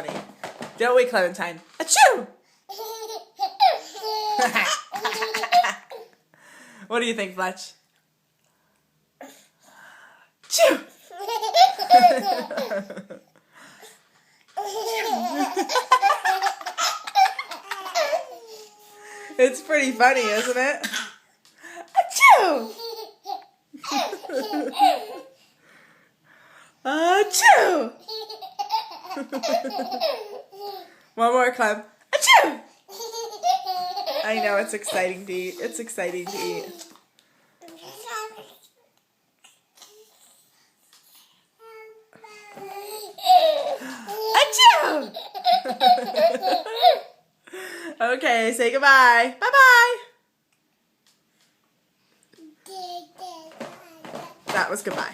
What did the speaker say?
funny. Don't we, Clementine? Achoo! What do you think, Fletch? Choo! It's pretty funny, isn't it? Achoo! Achoo! One more, Clem. Achoo! I know, it's exciting to eat. It's exciting to eat. Achoo! Okay, say goodbye. Bye-bye. That was goodbye.